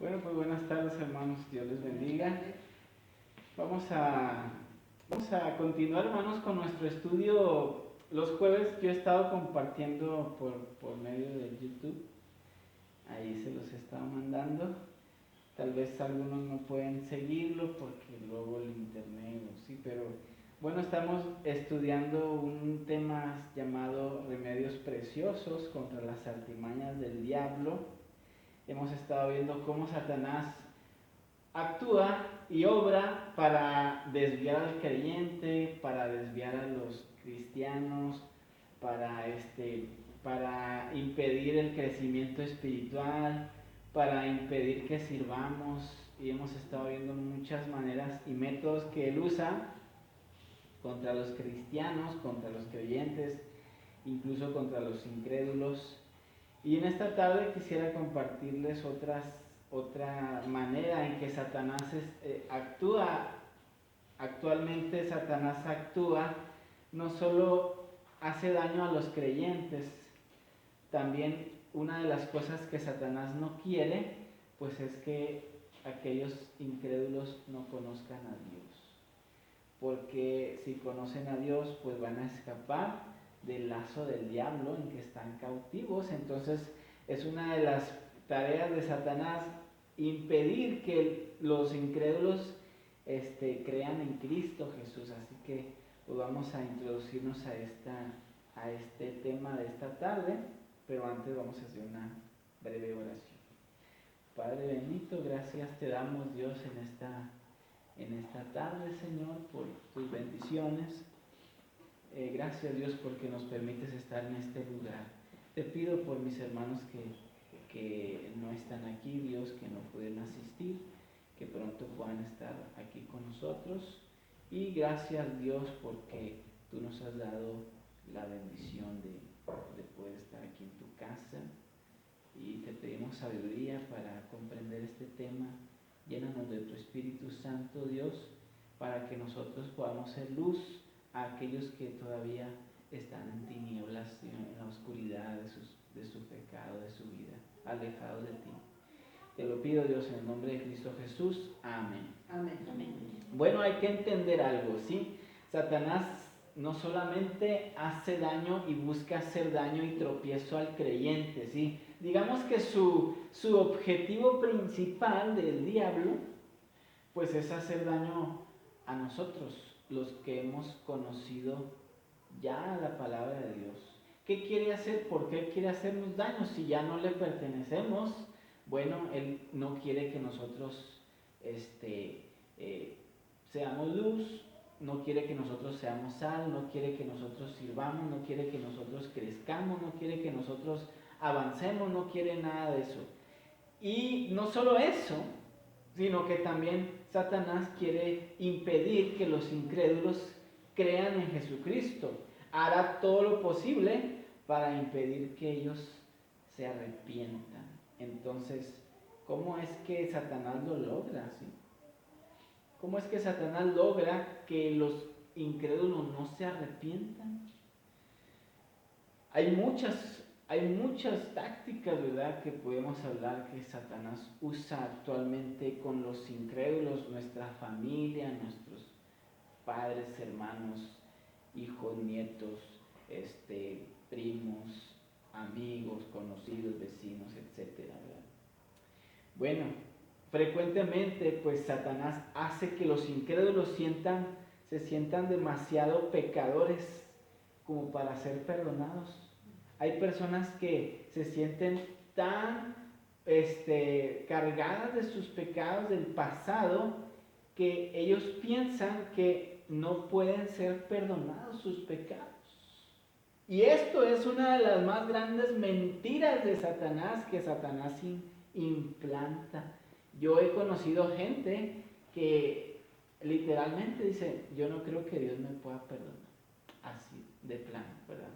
Bueno, pues buenas tardes, hermanos, Dios les bendiga. Vamos a, vamos a continuar, hermanos, con nuestro estudio. Los jueves yo he estado compartiendo por medio de YouTube, ahí se los he estado mandando. Tal vez algunos no pueden seguirlo porque luego el internet o sí, pero bueno, estamos estudiando un tema llamado Remedios Preciosos contra las artimañas del diablo. Hemos estado viendo cómo Satanás actúa y obra para desviar al creyente, para desviar a los cristianos, para impedir el crecimiento espiritual, para impedir que sirvamos. Y hemos estado viendo muchas maneras y métodos que él usa contra los cristianos, contra los creyentes, incluso contra los incrédulos. Y en esta tarde quisiera compartirles otra manera en que Satanás actúa. Actualmente Satanás actúa, no solo hace daño a los creyentes, también una de las cosas que Satanás no quiere, pues es que aquellos incrédulos no conozcan a Dios. Porque si conocen a Dios, pues van a escapar del lazo del diablo en que están cautivos. Entonces es una de las tareas de Satanás impedir que los incrédulos crean en Cristo Jesús. Así que pues vamos a introducirnos a este tema de esta tarde, pero antes vamos a hacer una breve oración. Padre bendito, gracias te damos, Dios, en esta tarde, Señor, por tus bendiciones. Gracias, Dios, porque nos permites estar en este lugar. Te pido por mis hermanos que no están aquí, Dios, que no pueden asistir, que pronto puedan estar aquí con nosotros. Y gracias, Dios, porque tú nos has dado la bendición de poder estar aquí en tu casa. Y te pedimos sabiduría para comprender este tema. Llénanos de tu Espíritu Santo, Dios, para que nosotros podamos ser luz a aquellos que todavía están en tinieblas, en la oscuridad de su pecado, de su vida, alejados de ti. Te lo pido, Dios, en el nombre de Cristo Jesús. Amén. Amén. Amén. Bueno, hay que entender algo, ¿sí? Satanás no solamente hace daño y busca hacer daño y tropiezo al creyente, ¿sí? Digamos que su objetivo principal del diablo, pues es hacer daño a nosotros, los que hemos conocido ya la palabra de Dios. ¿Qué quiere hacer? ¿Por qué quiere hacernos daño? Si ya no le pertenecemos, bueno, Él no quiere que nosotros seamos luz, no quiere que nosotros seamos sal, no quiere que nosotros sirvamos, no quiere que nosotros crezcamos, no quiere que nosotros avancemos, no quiere nada de eso. Y no solo eso, sino que también Satanás quiere impedir que los incrédulos crean en Jesucristo. Hará todo lo posible para impedir que ellos se arrepientan. Entonces, ¿cómo es que Satanás lo logra? ¿Sí? ¿Cómo es que Satanás logra que los incrédulos no se arrepientan? Hay muchas tácticas, ¿verdad?, que podemos hablar que Satanás usa actualmente con los incrédulos, nuestra familia, nuestros padres, hermanos, hijos, nietos, primos, amigos, conocidos, vecinos, etcétera, ¿verdad? Bueno, frecuentemente pues Satanás hace que los incrédulos se sientan demasiado pecadores como para ser perdonados. Hay personas que se sienten tan cargadas de sus pecados del pasado que ellos piensan que no pueden ser perdonados sus pecados. Y esto es una de las más grandes mentiras de Satanás que Satanás implanta. Yo he conocido gente que literalmente dice, yo no creo que Dios me pueda perdonar. Así, de plano, ¿verdad?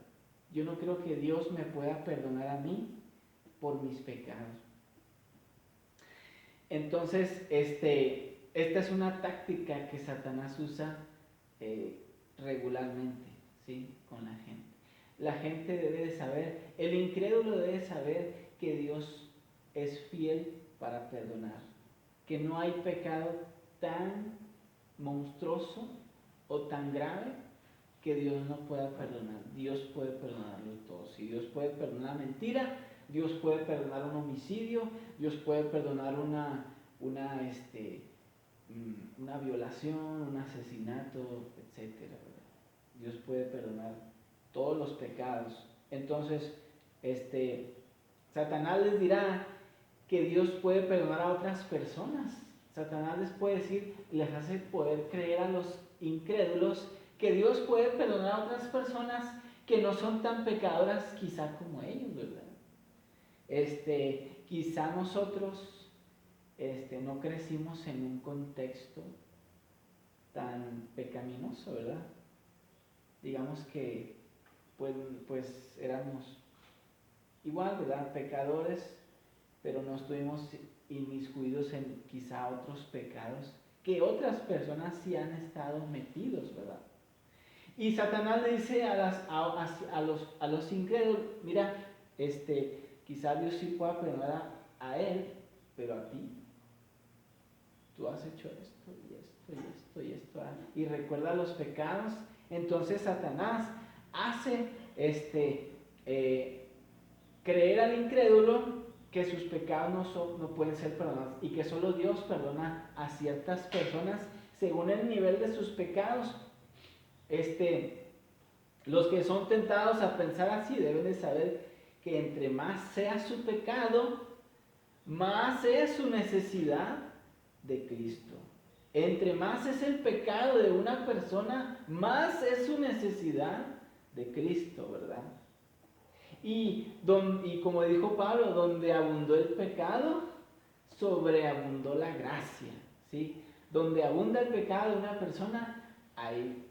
Yo no creo que Dios me pueda perdonar a mí por mis pecados. Entonces, esta es una táctica que Satanás usa regularmente, ¿sí?, con la gente. La gente debe de saber, el incrédulo debe saber que Dios es fiel para perdonar, que no hay pecado tan monstruoso o tan grave que Dios no pueda perdonar. Dios puede perdonarlo todo. Si Dios puede perdonar mentira, Dios puede perdonar un homicidio, Dios puede perdonar una violación, un asesinato, etcétera. Dios puede perdonar todos los pecados. Entonces, Satanás les dirá que Dios puede perdonar a otras personas. Satanás les puede decir, les hace poder creer a los incrédulos que Dios puede perdonar a otras personas que no son tan pecadoras quizá como ellos, ¿verdad? Quizá nosotros no crecimos en un contexto tan pecaminoso, ¿verdad? Digamos que pues éramos igual, ¿verdad? Pecadores, pero no estuvimos inmiscuidos en quizá otros pecados que otras personas sí han estado metidos, ¿verdad? Y Satanás le dice a los incrédulos, mira, quizá Dios sí pueda perdonar a él, pero a ti, tú has hecho esto y esto y esto y esto, y recuerda los pecados. Entonces Satanás hace creer al incrédulo que sus pecados no pueden ser perdonados y que solo Dios perdona a ciertas personas según el nivel de sus pecados. Los que son tentados a pensar así deben de saber que entre más sea su pecado, más es su necesidad de Cristo. Entre más es el pecado de una persona, más es su necesidad de Cristo, ¿verdad? Y como dijo Pablo, donde abundó el pecado, sobreabundó la gracia, ¿sí? Donde abunda el pecado de una persona, ahí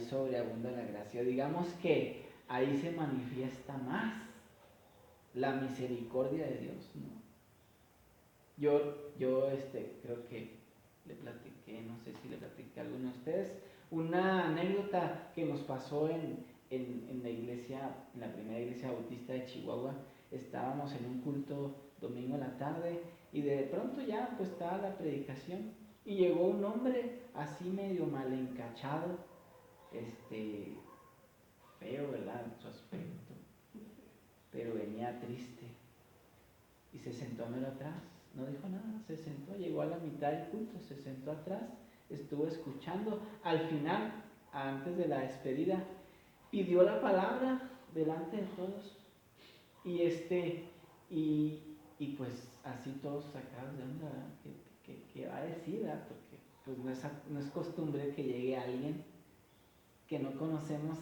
sobreabunda la gracia. Digamos que ahí se manifiesta más la misericordia de Dios, ¿no? Yo creo que le platiqué, no sé si le platiqué a alguno de ustedes, una anécdota que nos pasó en la iglesia, en la primera iglesia bautista de Chihuahua. Estábamos en un culto domingo en la tarde y de pronto ya pues estaba la predicación y llegó un hombre así medio mal encachado, feo, ¿verdad? Su aspecto, pero venía triste y se sentó a mero atrás, no dijo nada, se sentó, llegó a la mitad del culto, se sentó atrás, estuvo escuchando. Al final, antes de la despedida, pidió la palabra delante de todos y pues así todos sacados de onda, ¿verdad? ¿Qué va a decir, ¿verdad? Porque pues no es costumbre que llegue alguien que no conocemos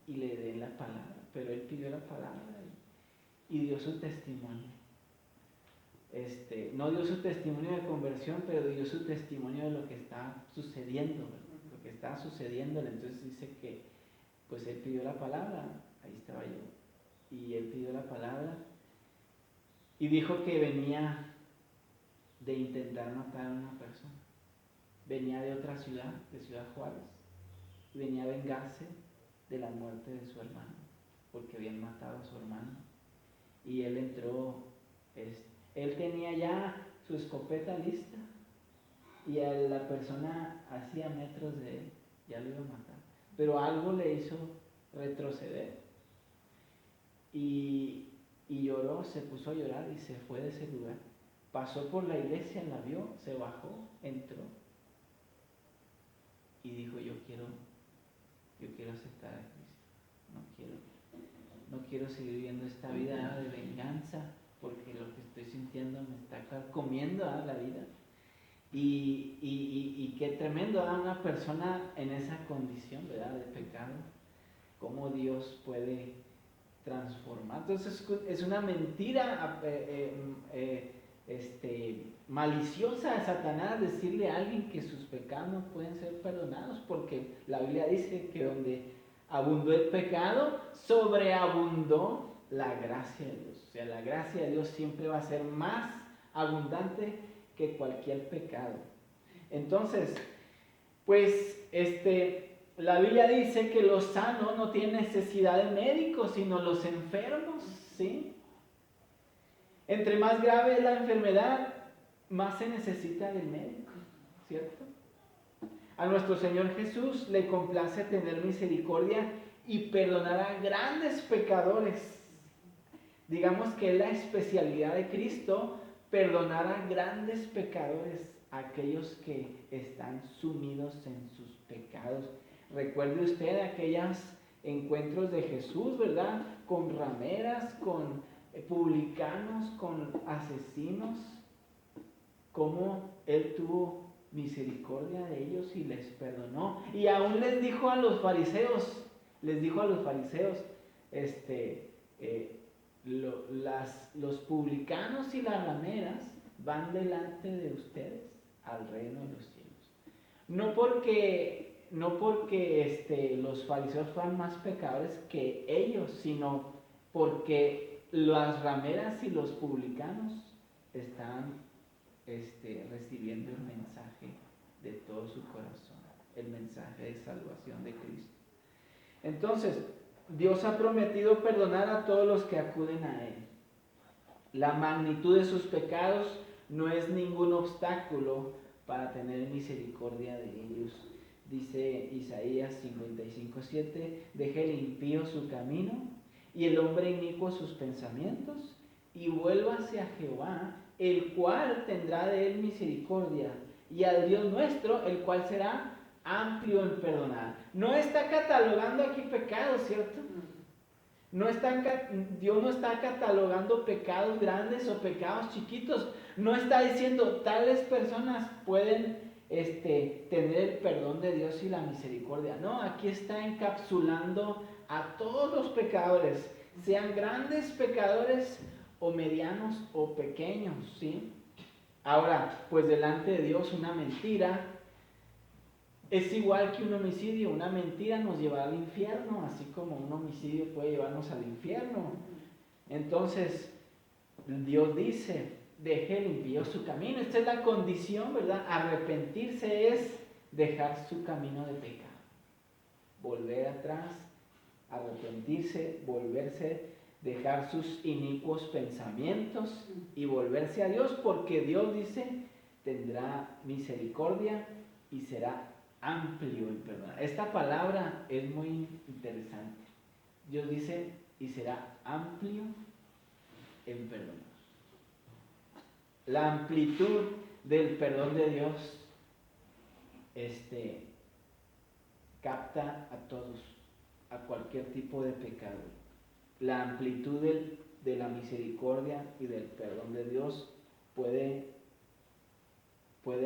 y le dé la palabra, pero él pidió la palabra y dio su testimonio. No dio su testimonio de conversión, pero dio su testimonio de lo que está sucediendo, ¿verdad? Lo que está sucediendo. Entonces dice que pues él pidió la palabra, ahí estaba yo, y él pidió la palabra y dijo que venía de intentar matar a una persona, venía de otra ciudad, de Ciudad Juárez, y venía a vengarse de la muerte de su hermano, porque habían matado a su hermano, y él entró, él tenía ya su escopeta lista, y a la persona hacía metros de él, ya lo iba a matar, pero algo le hizo retroceder y lloró, se puso a llorar y se fue de ese lugar. Pasó por la iglesia, la vio, se bajó, entró y dijo: yo quiero aceptar a Cristo, no quiero seguir viviendo esta vida de venganza, porque lo que estoy sintiendo me está comiendo la vida. Y qué tremendo a una persona en esa condición, ¿verdad?, de pecado, cómo Dios puede transformar. Entonces es una mentira maliciosa de Satanás decirle a alguien que sus pecados no pueden ser perdonados, porque la Biblia dice que donde abundó el pecado, sobreabundó la gracia de Dios. O sea, la gracia de Dios siempre va a ser más abundante que cualquier pecado. Entonces, pues la Biblia dice que los sanos no tienen necesidad de médicos, sino los enfermos, ¿sí? Entre más grave es la enfermedad, más se necesita del médico, ¿cierto? A nuestro Señor Jesús le complace tener misericordia y perdonar a grandes pecadores. Digamos que es la especialidad de Cristo, perdonar a grandes pecadores, aquellos que están sumidos en sus pecados. Recuerde usted aquellos encuentros de Jesús, ¿verdad? Con rameras, con publicanos, con asesinos, cómo Él tuvo misericordia de ellos y les perdonó. Y aún les dijo a los fariseos, los publicanos y las rameras van delante de ustedes al reino de los cielos. No porque los fariseos fueran más pecadores que ellos, sino porque las rameras y los publicanos están recibiendo el mensaje de todo su corazón, el mensaje de salvación de Cristo. Entonces, Dios ha prometido perdonar a todos los que acuden a Él. La magnitud de sus pecados no es ningún obstáculo para tener misericordia de ellos. Dice Isaías 55:7, deje el impío su camino y el hombre inicuo sus pensamientos y vuélvase a Jehová, el cual tendrá de él misericordia, y al Dios nuestro, el cual será amplio en perdonar. No está catalogando aquí pecados, ¿cierto? Dios no está catalogando pecados grandes o pecados chiquitos. No está diciendo tales personas pueden tener el perdón de Dios y la misericordia. No, aquí está encapsulando a todos los pecadores, sean grandes pecadores o medianos o pequeños, ¿sí? Ahora, pues delante de Dios una mentira es igual que un homicidio. Una mentira nos lleva al infierno, así como un homicidio puede llevarnos al infierno. Entonces, Dios dice, deje el impío su camino. Esta es la condición, ¿verdad? Arrepentirse es dejar su camino de pecado. Volver atrás, arrepentirse, volverse, dejar sus inicuos pensamientos y volverse a Dios, porque Dios dice, tendrá misericordia y será amplio en perdonar. Esta palabra es muy interesante. Dios dice, y será amplio en perdonar. La amplitud del perdón de Dios capta a todos, a cualquier tipo de pecado. La amplitud de la misericordia y del perdón de Dios puede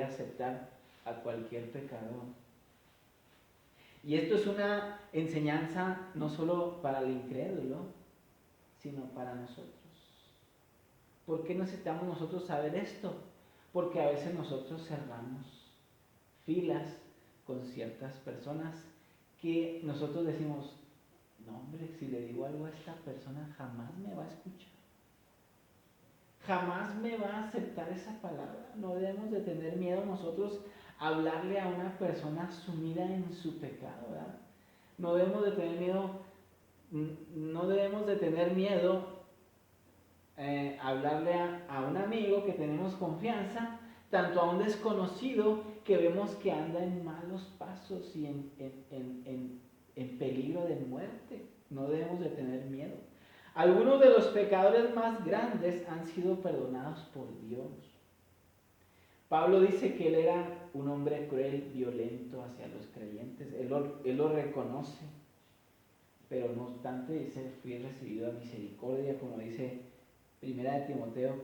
aceptar a cualquier pecador. Y esto es una enseñanza no solo para el incrédulo, sino para nosotros. ¿Por qué necesitamos nosotros saber esto? Porque a veces nosotros cerramos filas con ciertas personas que nosotros decimos, no hombre, si le digo algo a esta persona jamás me va a escuchar. Jamás me va a aceptar esa palabra. No debemos de tener miedo nosotros a hablarle a una persona sumida en su pecado, ¿verdad? No debemos de tener miedo hablarle a un amigo que tenemos confianza, tanto a un desconocido que vemos que anda en malos pasos y en peligro de muerte. No debemos de tener miedo. Algunos de los pecadores más grandes han sido perdonados por Dios. Pablo dice que él era un hombre cruel, violento hacia los creyentes. Él lo reconoce, pero no obstante dice, fui recibido a misericordia, como dice Primera de Timoteo.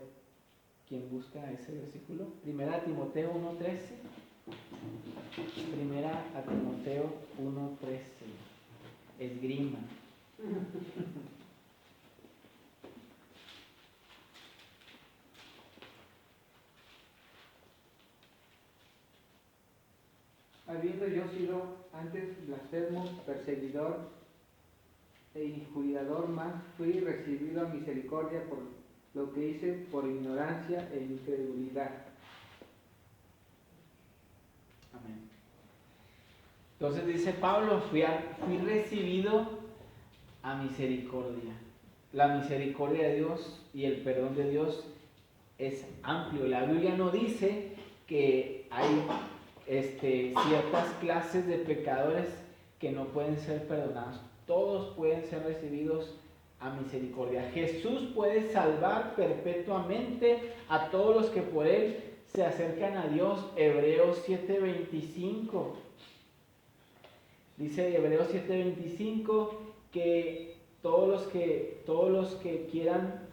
¿Quién busca ese versículo? Primera de Timoteo 1:13. Primera a Timoteo 1:13. Esgrima. Habiendo yo sido antes blasfemo, perseguidor e injuriador, más fui recibido a misericordia por lo que hice por ignorancia e incredulidad. Amén. Entonces dice Pablo, fui recibido a misericordia. La misericordia de Dios y el perdón de Dios es amplio. La Biblia no dice que hay ciertas clases de pecadores que no pueden ser perdonados. Todos pueden ser recibidos a misericordia. Jesús puede salvar perpetuamente a todos los que por Él se acercan a Dios. Hebreos 7:25. Dice Hebreos 7:25 que todos los que quieran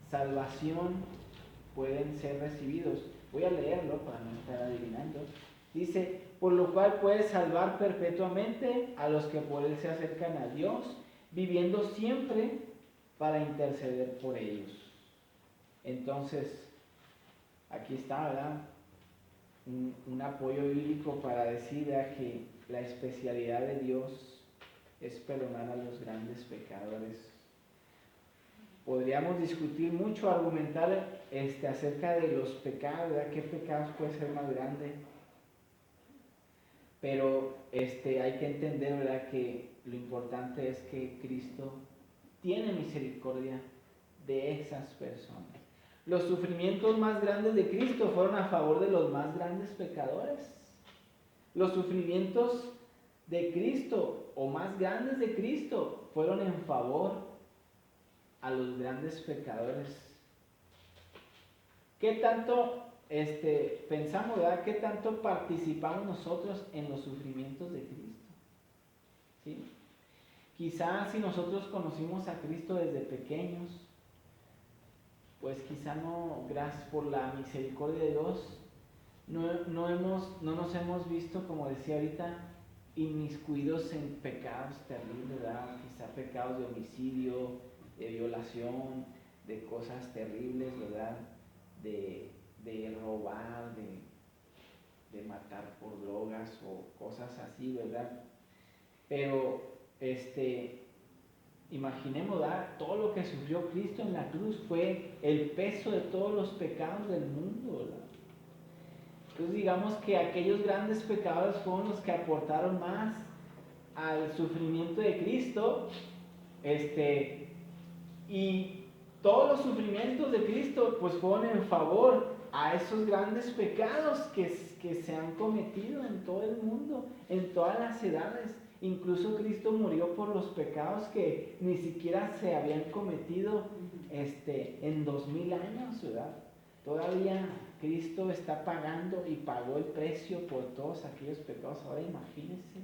salvación pueden ser recibidos. Voy a leerlo para no estar adivinando. Dice, por lo cual puede salvar perpetuamente a los que por Él se acercan a Dios, viviendo siempre para interceder por ellos. Entonces, aquí está, ¿verdad? Un apoyo bíblico para decir, ¿verdad?, que la especialidad de Dios es perdonar a los grandes pecadores. Podríamos discutir mucho, argumentar acerca de los pecados, ¿verdad? ¿Qué pecados puede ser más grande? Pero hay que entender, ¿verdad?, que lo importante es que Cristo tiene misericordia de esas personas. Los sufrimientos más grandes de Cristo fueron a favor de los más grandes pecadores. Los sufrimientos de Cristo o más grandes de Cristo fueron en favor a los grandes pecadores. ¿Qué tanto pensamos, ¿verdad? ¿Qué tanto participamos nosotros en los sufrimientos de Cristo? ¿Sí? Quizás si nosotros conocimos a Cristo desde pequeños, pues quizá no, gracias por la misericordia de Dios, no nos hemos visto, como decía ahorita, inmiscuidos en pecados terribles, ¿verdad? Quizá pecados de homicidio, de violación, de cosas terribles, ¿verdad? De robar, de matar por drogas o cosas así, ¿verdad? Pero imaginemos, ¿verdad?, todo lo que sufrió Cristo en la cruz fue el peso de todos los pecados del mundo, ¿verdad? Entonces digamos que aquellos grandes pecadores fueron los que aportaron más al sufrimiento de Cristo, y todos los sufrimientos de Cristo pues fueron en favor a esos grandes pecados que se han cometido en todo el mundo, en todas las edades. Incluso Cristo murió por los pecados que ni siquiera se habían cometido en 2000 años, ¿verdad? Todavía Cristo está pagando y pagó el precio por todos aquellos pecados. Ahora imagínense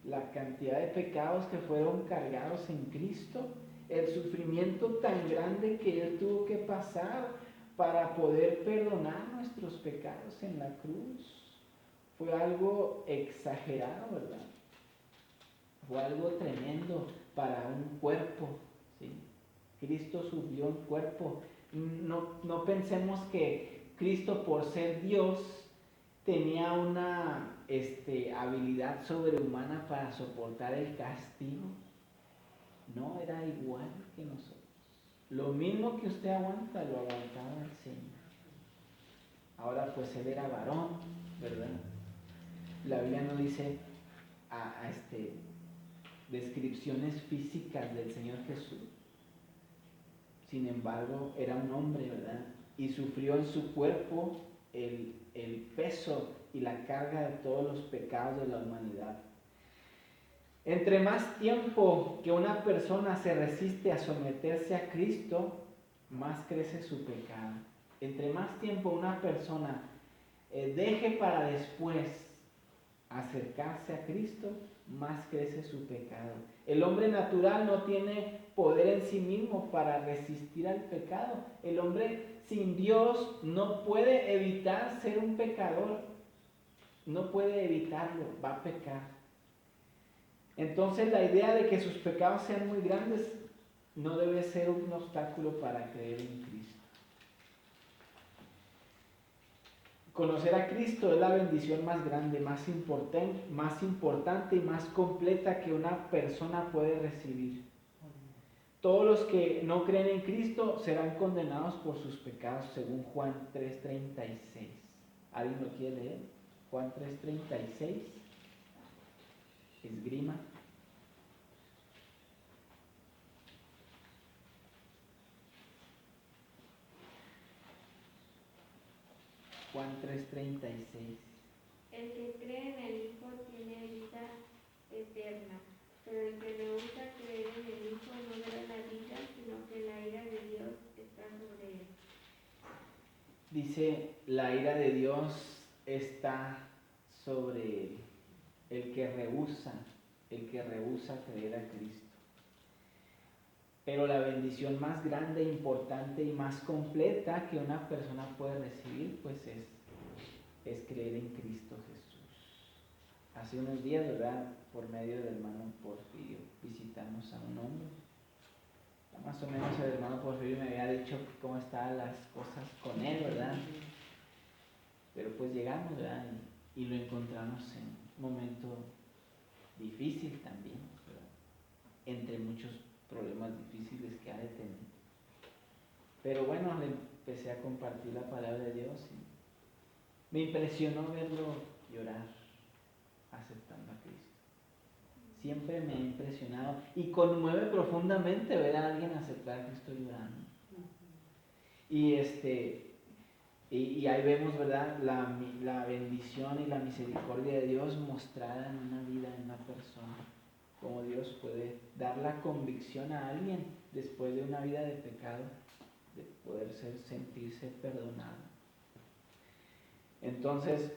la cantidad de pecados que fueron cargados en Cristo, el sufrimiento tan grande que Él tuvo que pasar para poder perdonar nuestros pecados en la cruz. Fue algo exagerado, ¿verdad? Fue algo tremendo para un cuerpo, ¿sí? Cristo subió un cuerpo. No pensemos que Cristo, por ser Dios, tenía una habilidad sobrehumana para soportar el castigo. No, era igual que nosotros. Lo mismo que usted aguanta, lo aguantaba el Señor. Ahora pues Él era varón, ¿verdad? La Biblia no dice descripciones físicas del Señor Jesús. Sin embargo, era un hombre, ¿verdad? Y sufrió en su cuerpo el peso y la carga de todos los pecados de la humanidad. Entre más tiempo que una persona se resiste a someterse a Cristo, más crece su pecado. Entre más tiempo una persona deje para después acercarse a Cristo, más crece su pecado. El hombre natural no tiene poder en sí mismo para resistir al pecado. El hombre sin Dios no puede evitar ser un pecador. No puede evitarlo, va a pecar. Entonces la idea de que sus pecados sean muy grandes no debe ser un obstáculo para creer en Cristo. Conocer a Cristo es la bendición más grande, más importante y más completa que una persona puede recibir. Todos los que no creen en Cristo serán condenados por sus pecados, según Juan 3:36. ¿Alguien lo quiere leer? Juan 3:36. Esgrima. Juan 3:36. El que cree en el Hijo tiene vida eterna, pero el que rehúsa creer en el Hijo no verá la vida, sino que la ira de Dios está sobre él. Dice, la ira de Dios está sobre él, el que rehúsa creer a Cristo. Pero la bendición más grande, importante y más completa que una persona puede recibir, pues es creer en Cristo Jesús. Hace unos días, ¿verdad?, por medio del hermano Porfirio, visitamos a un hombre. Más o menos el hermano Porfirio me había dicho cómo estaban las cosas con él, ¿verdad? Pero pues llegamos, ¿verdad?, y lo encontramos en un momento difícil también, ¿verdad?, entre muchos problemas difíciles que ha de tener. Pero bueno, le empecé a compartir la palabra de Dios y me impresionó verlo llorar aceptando a Cristo. Siempre me ha impresionado y conmueve profundamente ver a alguien aceptar a Cristo llorando. Y ahí vemos, ¿verdad?, la bendición y la misericordia de Dios mostrada en una vida, en una persona. Cómo Dios puede dar la convicción a alguien después de una vida de pecado, de poder sentirse perdonado. Entonces,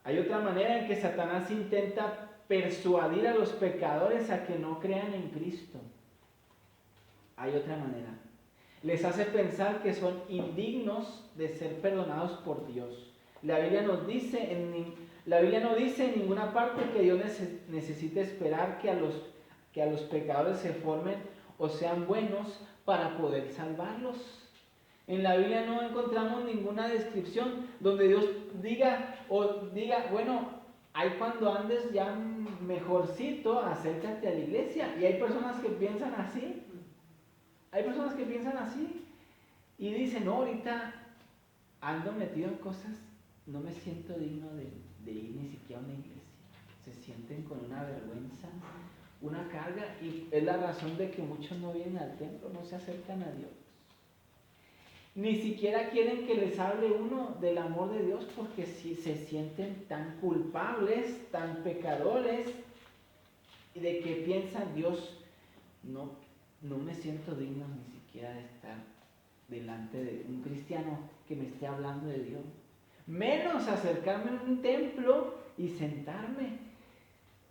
hay otra manera en que Satanás intenta persuadir a los pecadores a que no crean en Cristo. Hay otra manera. Les hace pensar que son indignos de ser perdonados por Dios. La Biblia no dice en ninguna parte que Dios necesite esperar que a los pecadores se formen o sean buenos para poder salvarlos. En la Biblia no encontramos ninguna descripción donde Dios diga, bueno, ahí cuando andes ya mejorcito, acércate a la iglesia. Y hay personas que piensan así. Y dicen, no, ahorita ando metido en cosas, no me siento digno de ir ni siquiera a una iglesia. Se sienten con una vergüenza, una carga, y es la razón de que muchos no vienen al templo, no se acercan a Dios. Ni siquiera quieren que les hable uno del amor de Dios porque si se sienten tan culpables, tan pecadores, y de que piensan, Dios, no me siento digno ni siquiera de estar delante de un cristiano que me esté hablando de Dios. Menos acercarme a un templo y sentarme.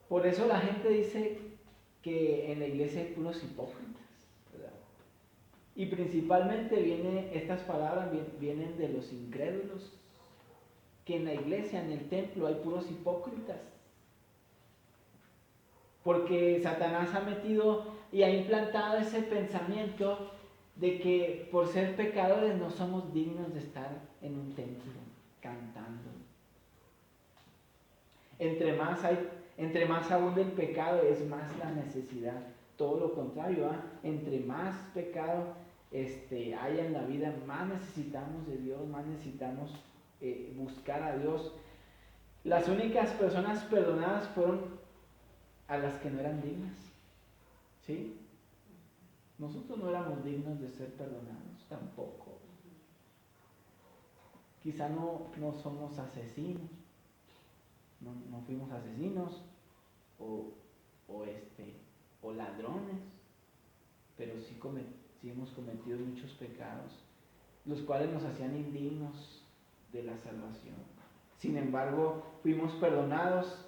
Por eso la gente dice que en la iglesia hay puros hipócritas, ¿verdad? Y principalmente estas palabras vienen de los incrédulos, que en la iglesia, en el templo, hay puros hipócritas. Porque Satanás ha metido y ha implantado ese pensamiento de que por ser pecadores no somos dignos de estar en un templo cantando. Entre más abunda el pecado, es más la necesidad. Todo lo contrario, entre más pecado haya en la vida, más necesitamos de Dios, más necesitamos buscar a Dios. Las únicas personas perdonadas fueron a las que no eran dignas. ¿Sí? Nosotros no éramos dignos de ser perdonados, tampoco. Quizá no somos asesinos, no fuimos asesinos o ladrones, pero sí hemos cometido muchos pecados, los cuales nos hacían indignos de la salvación. Sin embargo, fuimos perdonados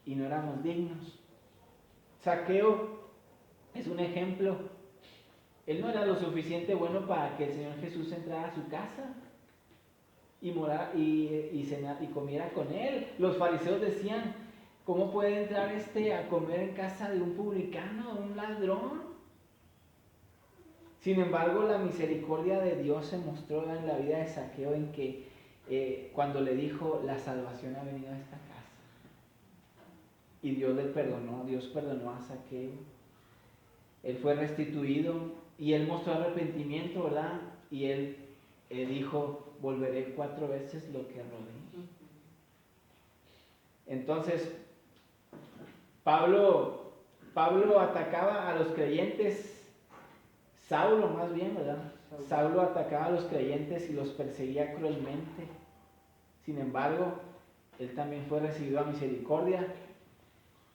y no éramos dignos. Zaqueo es un ejemplo. Él no era lo suficiente bueno para que el Señor Jesús entrara a su casa y comiera con él. Los fariseos decían, ¿cómo puede entrar a comer en casa de un publicano, de un ladrón? Sin embargo, la misericordia de Dios se mostró en la vida de Zaqueo en que cuando le dijo, la salvación ha venido a esta casa. Y Dios perdonó a Zaqueo. Él fue restituido y él mostró arrepentimiento, ¿verdad? Y él dijo, volveré 4 veces lo que robé. Entonces, Pablo atacaba a los creyentes, Saulo más bien, ¿verdad? Saulo atacaba a los creyentes y los perseguía cruelmente. Sin embargo, él también fue recibido a misericordia.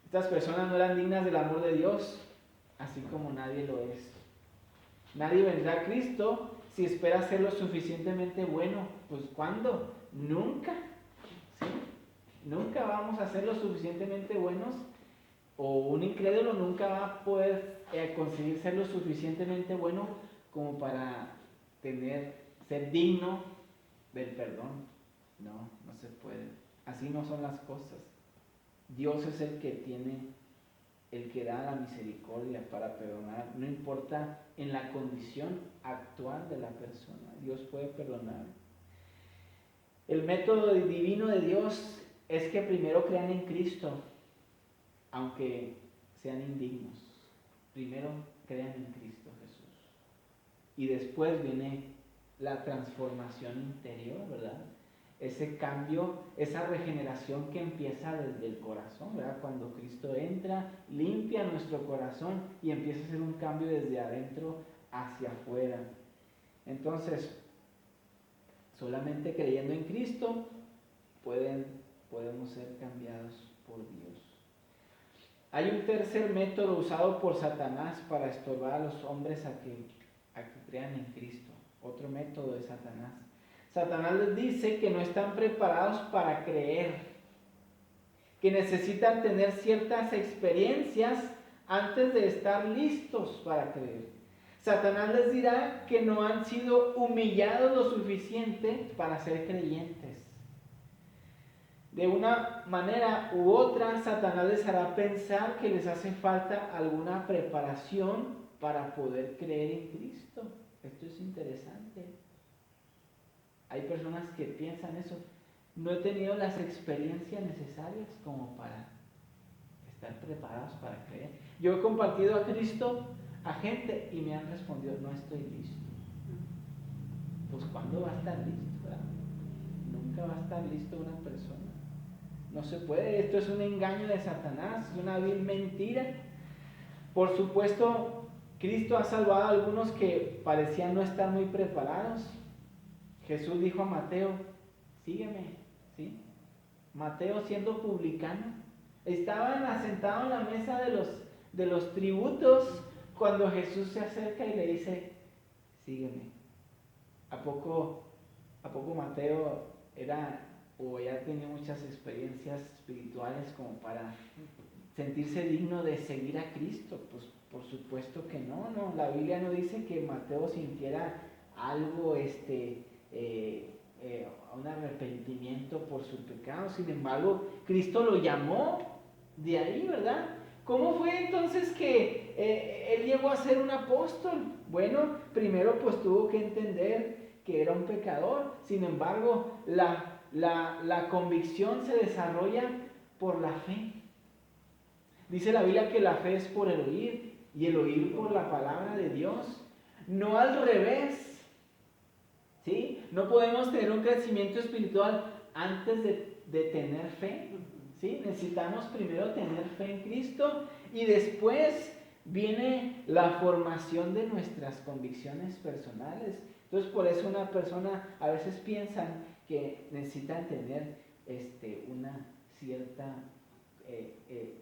Estas personas no eran dignas del amor de Dios, así como nadie lo es. Nadie vendrá a Cristo si espera ser lo suficientemente bueno. Pues ¿cuándo? Nunca. ¿Sí? Nunca vamos a ser lo suficientemente buenos, o un incrédulo nunca va a poder conseguir ser lo suficientemente bueno como para ser digno del perdón. No, no se puede. Así no son las cosas. Dios es el que da la misericordia para perdonar, no importa en la condición actual de la persona, Dios puede perdonar. El método divino de Dios es que primero crean en Cristo, aunque sean indignos. Primero crean en Cristo Jesús. Y después viene la transformación interior, ¿verdad? Ese cambio, esa regeneración que empieza desde el corazón, ¿verdad? Cuando Cristo entra, limpia nuestro corazón y empieza a hacer un cambio desde adentro hacia afuera. Entonces, solamente creyendo en Cristo podemos ser cambiados por Dios. Hay un tercer método usado por Satanás para estorbar a los hombres a que crean en Cristo. Otro método de Satanás. Satanás les dice que no están preparados para creer, que necesitan tener ciertas experiencias antes de estar listos para creer. Satanás les dirá que no han sido humillados lo suficiente para ser creyentes. De una manera u otra, Satanás les hará pensar que les hace falta alguna preparación para poder creer en Cristo. Esto es interesante. Hay personas que piensan eso. No he tenido las experiencias necesarias como para estar preparados para creer. Yo he compartido a Cristo a gente y me han respondido, no estoy listo. Pues ¿cuándo va a estar listo? ¿Verdad? Nunca va a estar listo una persona. No se puede. Esto es un engaño de Satanás, es una vil mentira. Por supuesto, Cristo ha salvado a algunos que parecían no estar muy preparados. Jesús dijo a Mateo, sígueme, ¿sí? Mateo, siendo publicano, estaban asentados en la mesa de los tributos cuando Jesús se acerca y le dice, sígueme. ¿A poco Mateo era o ya tenía muchas experiencias espirituales como para sentirse digno de seguir a Cristo? Pues por supuesto que no. La Biblia no dice que Mateo sintiera algo, un arrepentimiento por su pecado. Sin embargo, Cristo lo llamó de ahí, ¿verdad? ¿Cómo fue entonces que él llegó a ser un apóstol? Bueno, primero pues tuvo que entender que era un pecador. Sin embargo, la convicción se desarrolla por la fe. Dice la Biblia que la fe es por el oír y el oír por la palabra de Dios, no al revés. ¿Sí? No podemos tener un crecimiento espiritual antes de tener fe. ¿Sí? Necesitamos primero tener fe en Cristo y después viene la formación de nuestras convicciones personales. Entonces, por eso una persona a veces piensa que necesitan tener una cierta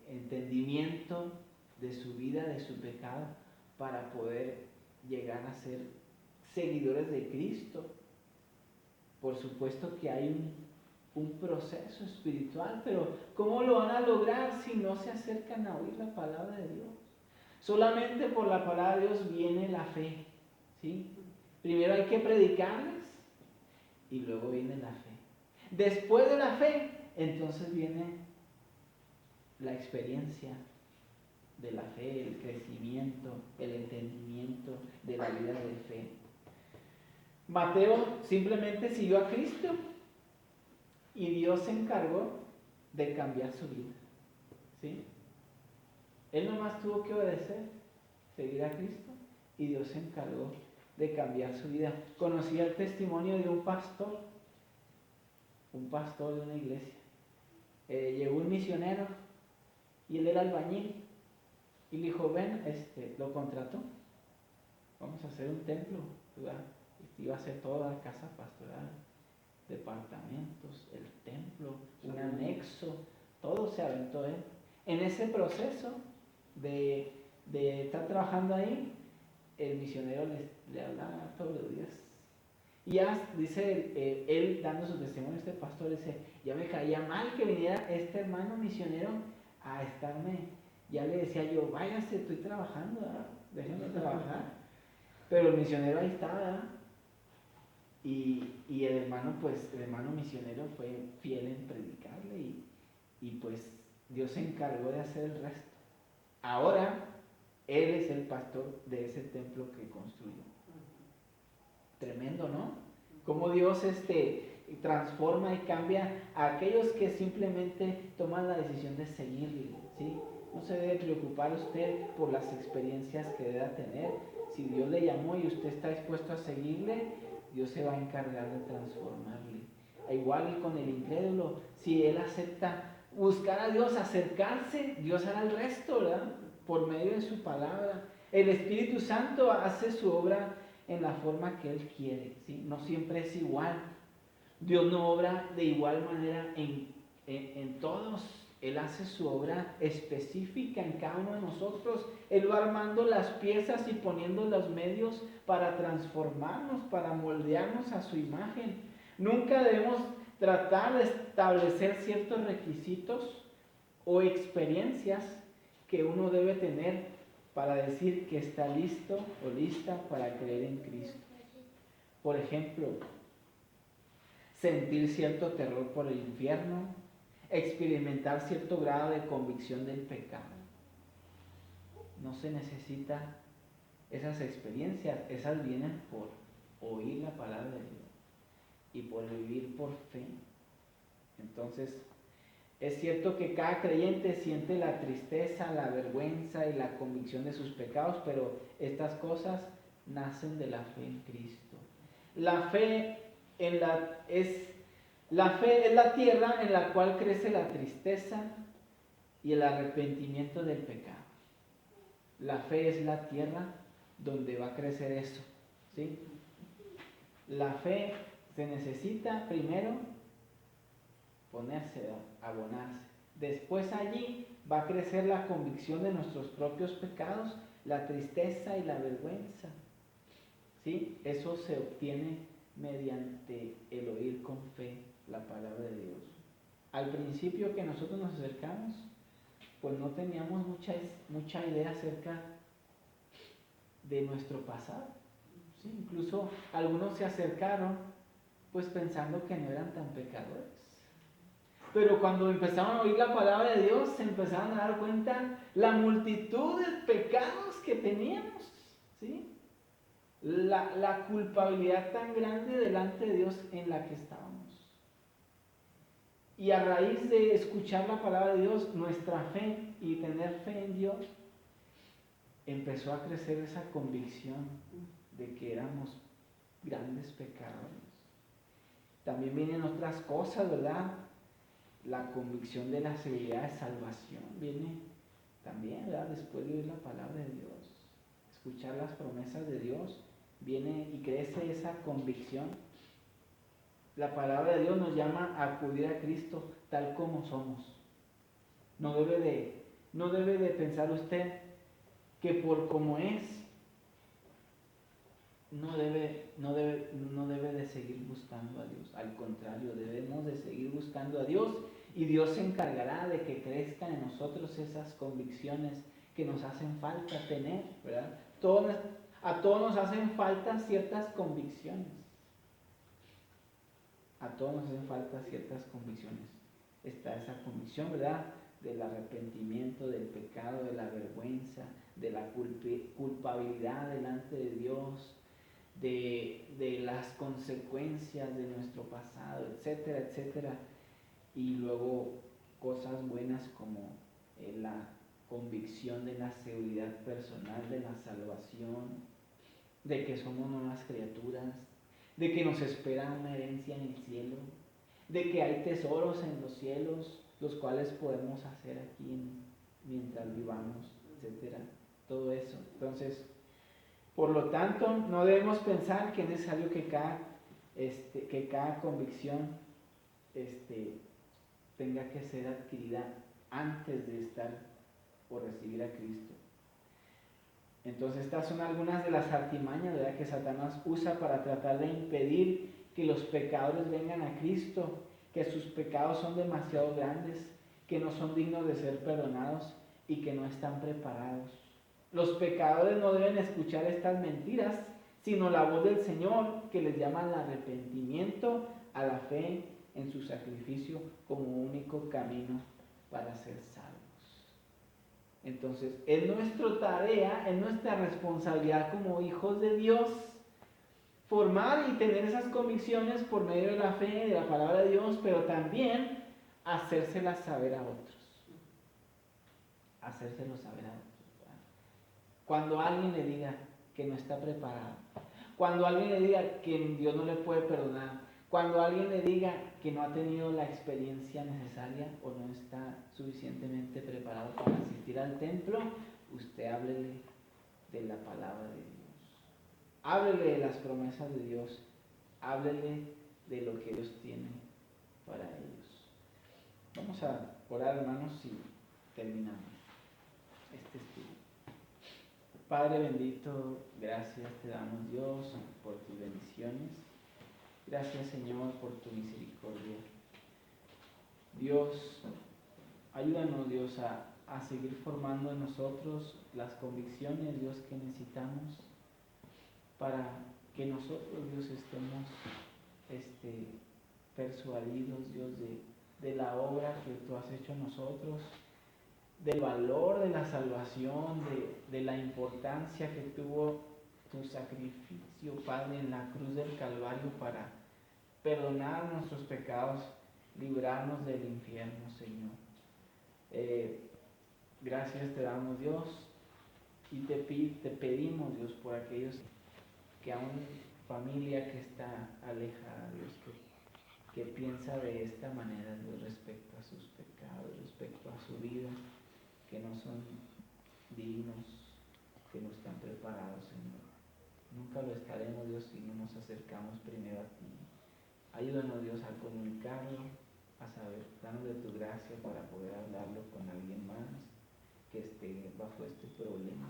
entendimiento de su vida, de su pecado, para poder llegar a ser seguidores de Cristo. Por supuesto que hay un proceso espiritual, pero ¿cómo lo van a lograr si no se acercan a oír la palabra de Dios? Solamente por la palabra de Dios viene la fe, ¿sí? Primero hay que predicarles y luego viene la fe. Después de la fe, entonces viene la experiencia de la fe, el crecimiento, el entendimiento de la vida de fe. Mateo simplemente siguió a Cristo y Dios se encargó de cambiar su vida, ¿sí? Él nomás tuvo que obedecer, seguir a Cristo, y Dios se encargó de cambiar su vida. Conocí el testimonio de un pastor de una iglesia. Llegó un misionero y él era albañil y le dijo, ven, lo contrató, vamos a hacer un templo, ¿verdad? Iba a ser toda la casa pastoral. departamentos, el templo, un anexo, todo se aventó él. En ese proceso de estar trabajando ahí, el misionero le hablaba todos los días. Y ya dice él dando su testimonio, este pastor dice, ya me caía mal que viniera este hermano misionero a estarme, ya le decía yo, váyase, estoy trabajando, ¿verdad? Déjenme trabajar. Pero el misionero ahí estaba, ¿verdad? Y el hermano misionero fue fiel en predicarle y pues Dios se encargó de hacer el resto. Ahora, él es el pastor de ese templo que construyó. Tremendo, ¿no? Cómo Dios transforma y cambia a aquellos que simplemente toman la decisión de seguirle, ¿sí? No se debe preocupar usted por las experiencias que deba tener. Si Dios le llamó y usted está dispuesto a seguirle, Dios se va a encargar de transformarle. Igual con el incrédulo, si él acepta buscar a Dios, acercarse, Dios hará el resto, ¿verdad? Por medio de su palabra. El Espíritu Santo hace su obra en la forma que Él quiere, ¿sí? No siempre es igual. Dios no obra de igual manera en todos. Él hace su obra específica en cada uno de nosotros. Él va armando las piezas y poniendo los medios para transformarnos, para moldearnos a su imagen. Nunca debemos tratar de establecer ciertos requisitos o experiencias que uno debe tener para decir que está listo o lista para creer en Cristo. Por ejemplo, sentir cierto terror por el infierno, experimentar cierto grado de convicción del pecado. No se necesita esas experiencias, esas vienen por oír la palabra de Dios y por vivir por fe. Entonces, es cierto que cada creyente siente la tristeza, la vergüenza y la convicción de sus pecados, pero estas cosas nacen de la fe en Cristo. La fe es la tierra en la cual crece la tristeza y el arrepentimiento del pecado. La fe es la tierra donde va a crecer eso, ¿sí? La fe se necesita primero ponerse, abonarse. Después allí va a crecer la convicción de nuestros propios pecados, la tristeza y la vergüenza. ¿Sí? Eso se obtiene mediante el oír con fe la palabra de Dios. Al principio que nosotros nos acercamos, pues no teníamos mucha idea acerca de nuestro pasado. ¿Sí? Incluso algunos se acercaron pues pensando que no eran tan pecadores. Pero cuando empezaron a oír la palabra de Dios, se empezaron a dar cuenta la multitud de pecados que teníamos, ¿sí? La culpabilidad tan grande delante de Dios en la que estábamos. Y a raíz de escuchar la palabra de Dios, nuestra fe y tener fe en Dios, empezó a crecer esa convicción de que éramos grandes pecadores. También vienen otras cosas, ¿verdad? La convicción de la seguridad de salvación viene también, ¿verdad? Después de oír la palabra de Dios, escuchar las promesas de Dios, viene y crece esa convicción. La palabra de Dios nos llama a acudir a Cristo tal como somos. No debe de pensar usted que por como es, no debe de seguir buscando a Dios. Al contrario, debemos de seguir buscando a Dios y Dios se encargará de que crezcan en nosotros esas convicciones que nos hacen falta tener, ¿verdad? A todos nos hacen falta ciertas convicciones. A todos nos hacen falta ciertas convicciones. Está esa convicción, ¿verdad? Del arrepentimiento, del pecado, de la vergüenza, de la culpabilidad delante de Dios, de las consecuencias de nuestro pasado, etcétera, etcétera. Y luego cosas buenas como la convicción de la seguridad personal, de la salvación, de que somos nuevas criaturas, de que nos espera una herencia en el cielo, de que hay tesoros en los cielos, los cuales podemos hacer aquí mientras vivamos, etcétera. Todo eso. Entonces, por lo tanto, no debemos pensar que es necesario que cada que cada convicción tenga que ser adquirida antes de estar o recibir a Cristo. Entonces estas son algunas de las artimañas, ¿verdad?, que Satanás usa para tratar de impedir que los pecadores vengan a Cristo, que sus pecados son demasiado grandes, que no son dignos de ser perdonados y que no están preparados. Los pecadores no deben escuchar estas mentiras, sino la voz del Señor que les llama al arrepentimiento, a la fe en su sacrificio como único camino para ser salvos. Entonces, es nuestra tarea, es nuestra responsabilidad como hijos de Dios formar y tener esas convicciones por medio de la fe, de la palabra de Dios, pero también hacérselas saber a otros. Hacérselos saber a otros, ¿verdad? Cuando alguien le diga que no está preparado, cuando alguien le diga que Dios no le puede perdonar, cuando alguien le diga que no ha tenido la experiencia necesaria o no está suficientemente preparado para asistir al templo, usted háblele de la palabra de Dios. Háblele de las promesas de Dios. Háblele de lo que Dios tiene para ellos. Vamos a orar, hermanos, y terminamos este estudio. Padre bendito, gracias te damos, Dios, por tus bendiciones. Gracias, Señor, por tu misericordia. Dios, ayúdanos, Dios, a seguir formando en nosotros las convicciones, Dios, que necesitamos para que nosotros, Dios, estemos persuadidos, Dios, de la obra que tú has hecho en nosotros, del valor de la salvación, de la importancia que tuvo tu sacrificio, Padre, en la cruz del Calvario para perdonar nuestros pecados, librarnos del infierno, Señor. Gracias te damos, Dios, y te pedimos, Dios, por aquellos que aún familia que está alejada, Dios, que piensa de esta manera, Dios, respecto a sus pecados, respecto a su vida, que no son dignos, que no están preparados, Señor. Nunca lo estaremos, Dios, si no nos acercamos primero a ti. Ayúdanos, Dios, a comunicarlo, a saber, danos de tu gracia para poder hablarlo con alguien más que esté bajo este problema.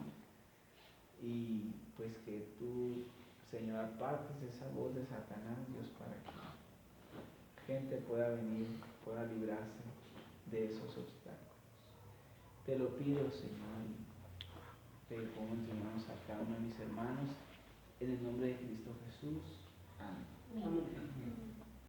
Y pues que tú, Señor, apartes esa voz de Satanás, Dios, para que gente pueda venir, pueda librarse de esos obstáculos. Te lo pido, Señor, y te pongo en tus manos a cada uno de mis hermanos, en el nombre de Cristo Jesús. Amén.